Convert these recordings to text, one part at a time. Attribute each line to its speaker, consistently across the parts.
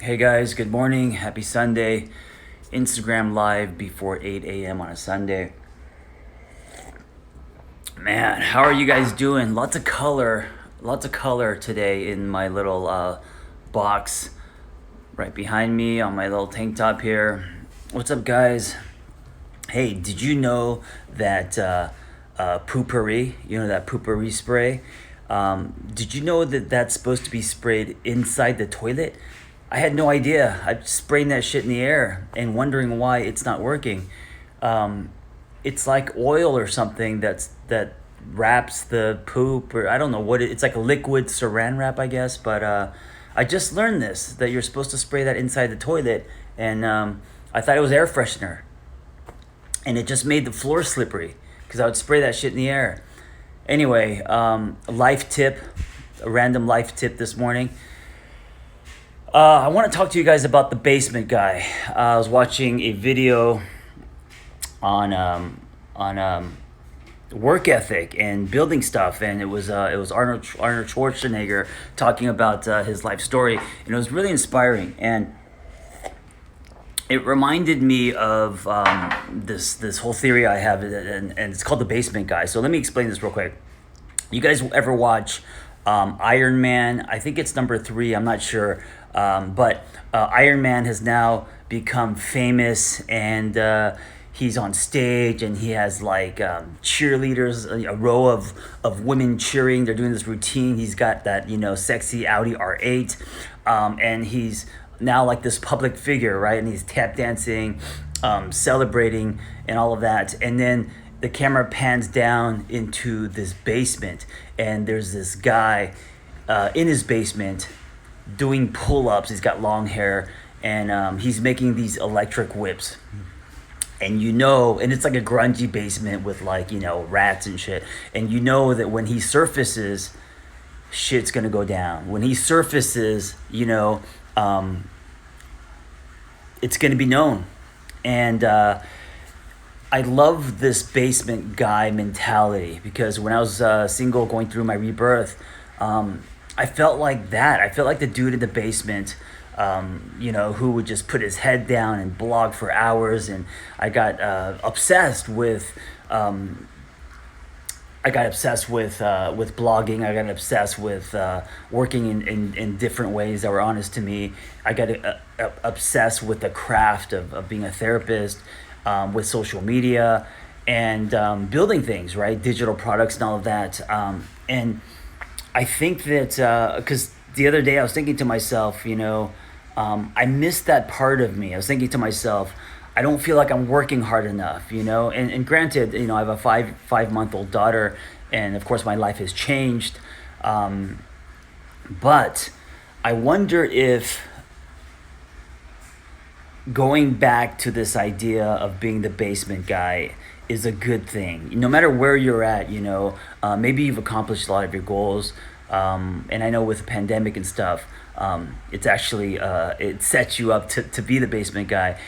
Speaker 1: Hey guys, good morning. Happy Sunday. Instagram live before 8 a.m. on a Sunday. Man, how are you guys doing? Lots of color today in my little box right behind me on my little tank top here. What's up, guys? Hey, did you know that Poo-Pourri, that Poo-Pourri spray, did you know that that's supposed to be sprayed inside the toilet? I had no idea. I'm spraying that shit in the air and wondering why it's not working. Um, it's like oil or something that wraps the poop, or I don't know it's like a liquid saran wrap, I guess. But I just learned this that you're supposed to spray that inside the toilet, and I thought it was air freshener, and it just made the floor slippery because I would spray that shit in the air. Anyway, a random life tip this morning. I want to talk to you guys about the basement guy. I was watching a video on work ethic and building stuff, and it was Arnold Schwarzenegger talking about his life story, and it was really inspiring. And it reminded me of this whole theory I have, and it's called the basement guy. So let me explain this real quick. You guys ever watch Iron Man? I think it's number 3. I'm not sure, but Iron Man has now become famous, and he's on stage, and he has like cheerleaders, a row of women cheering. They're doing this routine. He's got that sexy Audi R8, and he's now like this public figure, right? And he's tap dancing, celebrating, and all of that. And then the camera pans down into this basement, and there's this guy in his basement doing pull-ups. He's got long hair, and he's making these electric whips. And it's like a grungy basement with rats and shit. And you know that when he surfaces, shit's gonna go down. When he surfaces, it's gonna be known. And I love this basement guy mentality, because when I was single, going through my rebirth, I felt like that. I felt like the dude in the basement, who would just put his head down and blog for hours. And I got obsessed with. I got obsessed with blogging. I got obsessed with working in different ways that were honest to me. I got obsessed with the craft of being a therapist, with social media, and building things, right? Digital products and all of that. And I think that because the other day I was thinking to myself, I missed that part of me. I was thinking to myself, I don't feel like I'm working hard enough, And granted, I have a five-month-old daughter, and of course my life has changed. But I wonder if going back to this idea of being the basement guy is a good thing. No matter where you're at, maybe you've accomplished a lot of your goals. And I know with the pandemic and stuff, it's actually, it sets you up to be the basement guy.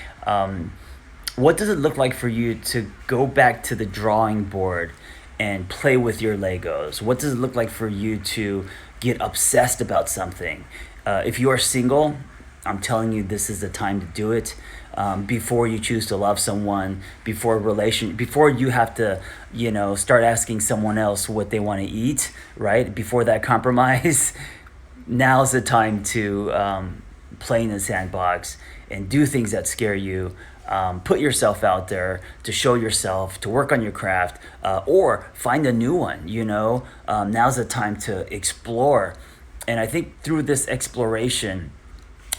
Speaker 1: What does it look like for you to go back to the drawing board and play with your Legos? What does it look like for you to get obsessed about something? If you are single, I'm telling you, this is the time to do it. Before you choose to love someone, before you have to, start asking someone else what they want to eat, right? Before that compromise, now's the time to play in the sandbox and do things that scare you. Put yourself out there to show yourself, to work on your craft, or find a new one. Now's the time to explore. And I think through this exploration,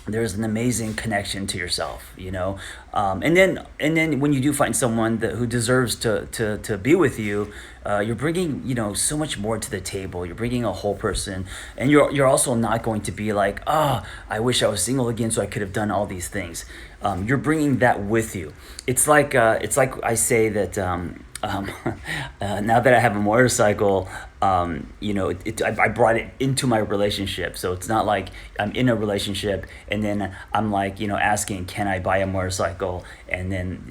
Speaker 1: there's an amazing connection to yourself, and then when you do find someone who deserves to be with you, you're bringing so much more to the table. You're bringing a whole person, and you're also not going to be like, I wish I was single again so I could have done all these things. You're bringing that with you. It's like I say that um, now that I have a motorcycle, I brought it into my relationship. So it's not like I'm in a relationship and then I'm like, asking, can I buy a motorcycle? And then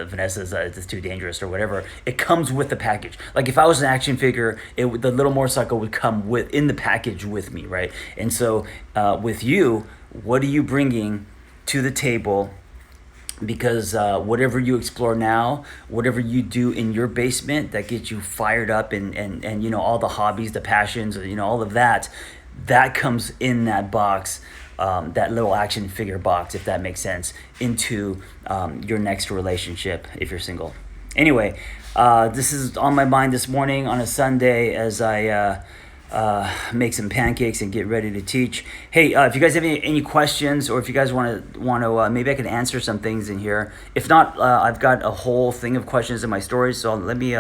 Speaker 1: Vanessa's, it's too dangerous or whatever. It comes with the package. Like if I was an action figure, the little motorcycle would come in the package with me, right? And so with you, what are you bringing to the table? Because whatever you explore now, whatever you do in your basement that gets you fired up, and all the hobbies, the passions, all of that comes in that box, that little action figure box, if that makes sense, into your next relationship if you're single. Anyway, this is on my mind this morning on a Sunday as I make some pancakes and get ready to teach. Hey, if you guys have any questions, or if you guys want to, maybe I can answer some things in here. If not, I've got a whole thing of questions in my stories, so let me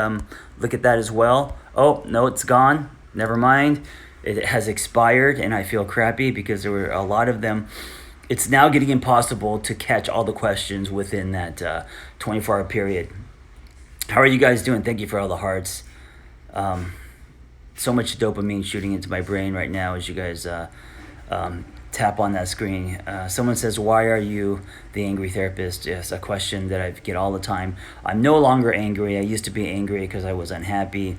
Speaker 1: look at that as well. Oh no, it's gone. Never mind. It has expired, and I feel crappy because there were a lot of them. It's now getting impossible to catch all the questions within that 24-hour period. How are you guys doing? Thank you for all the hearts. So much dopamine shooting into my brain right now as you guys tap on that screen. Someone says, why are you the angry therapist? Yes, a question that I get all the time. I'm no longer angry. I used to be angry because I was unhappy.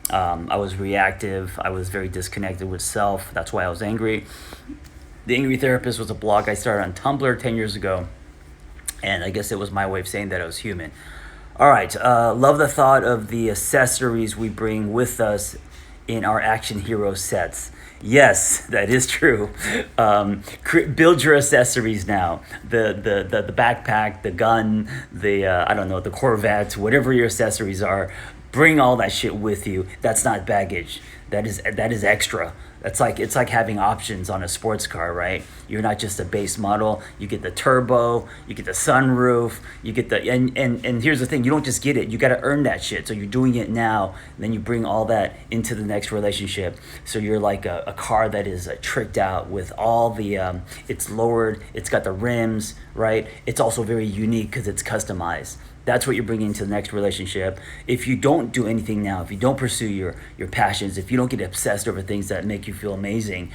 Speaker 1: I was reactive. I was very disconnected with self. That's why I was angry. The Angry Therapist was a blog I started on Tumblr 10 years ago. And I guess it was my way of saying that I was human. All right. Love the thought of the accessories we bring with us in our action hero sets. Yes, that is true. Build your accessories now. The backpack, the gun, the Corvette, whatever your accessories are. Bring all that shit with you. That's not baggage. That is extra. It's like having options on a sports car, right? You're not just a base model. You get the turbo, you get the sunroof, you get and here's the thing, you don't just get it. You got to earn that shit. So you're doing it now, and then you bring all that into the next relationship. So you're like a car that is tricked out with all the it's lowered, it's got the rims, right? It's also very unique because it's customized. That's what you're bringing to the next relationship. If you don't do anything now, if you don't pursue your passions, if you don't get obsessed over things that make you feel amazing,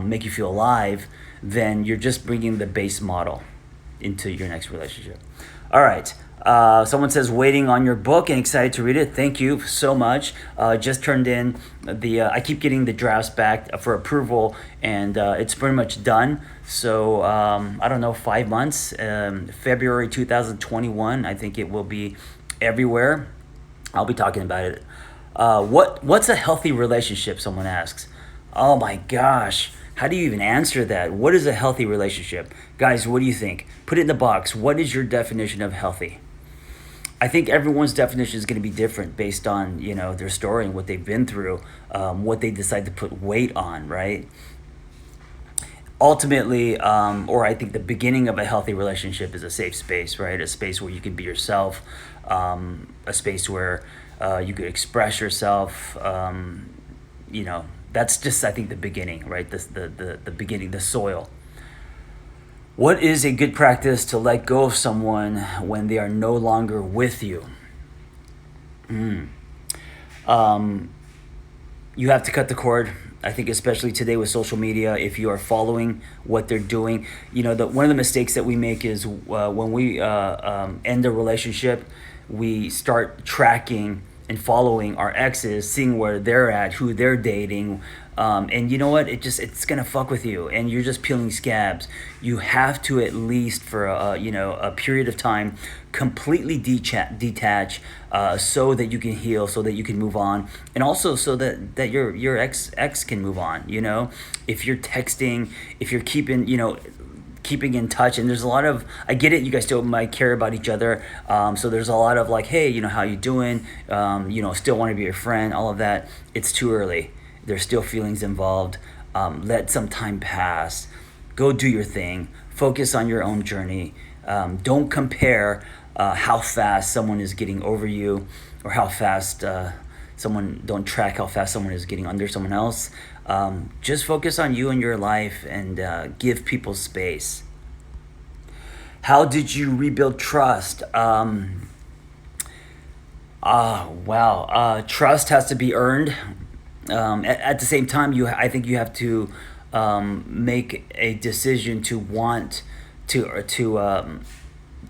Speaker 1: make you feel alive, then you're just bringing the base model into your next relationship. All right. Someone says, waiting on your book and excited to read it. Thank you so much. Just turned in I keep getting the drafts back for approval, and it's pretty much done. So I don't know, 5 months, February 2021, I think it will be everywhere. I'll be talking about it. What's a healthy relationship, someone asks. Oh my gosh. How do you even answer that? What is a healthy relationship? Guys, what do you think? Put it in the box. What is your definition of healthy? I think everyone's definition is going to be different based on, their story and what they've been through, what they decide to put weight on, right? Ultimately, or I think the beginning of a healthy relationship is a safe space, right? A space where you can be yourself, a space where you could express yourself, that's just, I think, the beginning, right? The beginning, the soil. What is a good practice to let go of someone when they are no longer with you? You have to cut the cord. I think especially today with social media, if you are following what they're doing, one of the mistakes that we make is when we end a relationship, we start tracking and following our exes, seeing where they're at, who they're dating, and you know what? It's gonna fuck with you, and you're just peeling scabs. You have to, at least for a period of time, completely detach, so that you can heal, so that you can move on, and also so that your ex can move on. If you're texting, if you're keeping in touch, and there's a lot of, I get it, you guys still might care about each other, so there's a lot of like, hey, how you doing, still want to be your friend, all of that. It's too early. There's still feelings involved. Let some time pass. Go do your thing. Focus on your own journey. Don't compare how fast someone is getting over you, or how fast don't track how fast someone is getting under someone else. Just focus on you and your life, and give people space. How did you rebuild trust? Wow. Trust has to be earned. At the same time, I think you have to make a decision to want to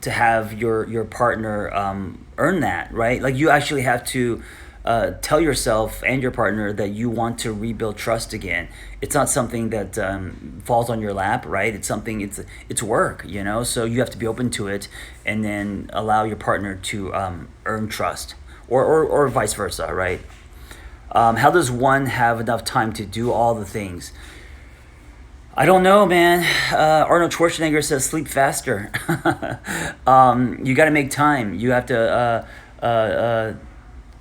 Speaker 1: have your partner earn that, right? Like you actually have to tell yourself and your partner that you want to rebuild trust again. It's not something that falls on your lap, right? It's something. It's work, you know. So you have to be open to it, and then allow your partner to earn trust, or vice versa, right? How does one have enough time to do all the things? I don't know, man. Arnold Schwarzenegger says sleep faster. You got to make time. You have to.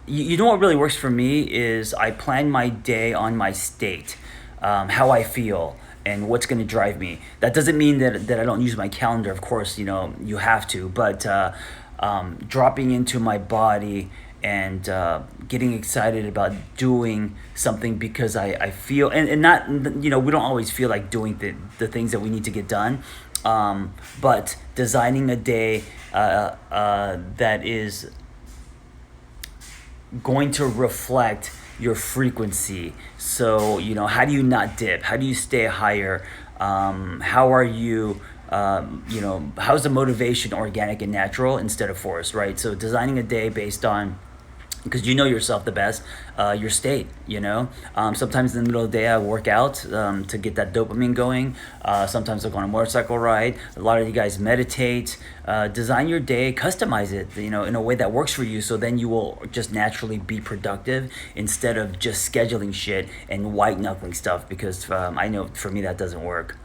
Speaker 1: You know what really works for me is I plan my day on my state, how I feel, and what's going to drive me. That doesn't mean that I don't use my calendar. Of course, you know you have to, but dropping into my body and getting excited about doing something because I feel and not, you know, we don't always feel like doing the things that we need to get done, but designing a day that is going to reflect your frequency. So, you know, how do you not dip? How do you stay higher? How are you? You know, how's the motivation organic and natural instead of forced, right? So, designing a day based on, because you know yourself the best, your state, you know. Sometimes in the middle of the day I work out to get that dopamine going. Sometimes I'll go on a motorcycle ride. A lot of you guys meditate. Design your day, customize it, you know, in a way that works for you, so then you will just naturally be productive instead of just scheduling shit and white knuckling stuff, because I know for me that doesn't work.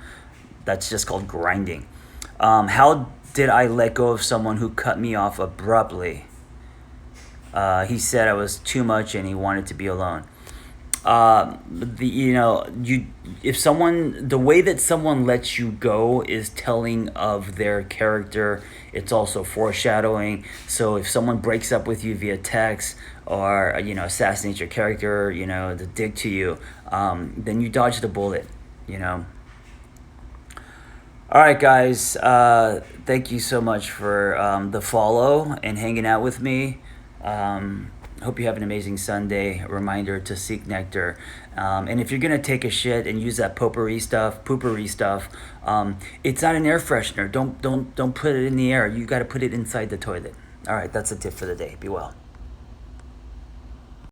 Speaker 1: That's just called grinding. How did I let go of someone who cut me off abruptly? He said I was too much and he wanted to be alone. You know, if someone, the way that someone lets you go is telling of their character. It's also foreshadowing. So if someone breaks up with you via text, or you know, assassinates your character, you know, the dig to you, then you dodge the bullet, you know. All right, guys. Thank you so much for the follow and hanging out with me. Hope you have an amazing Sunday. A reminder to seek nectar. And if you're gonna take a shit and use that poopery stuff, it's not an air freshener. Don't put it in the air. You got to put it inside the toilet. All right, that's the tip for the day. Be well.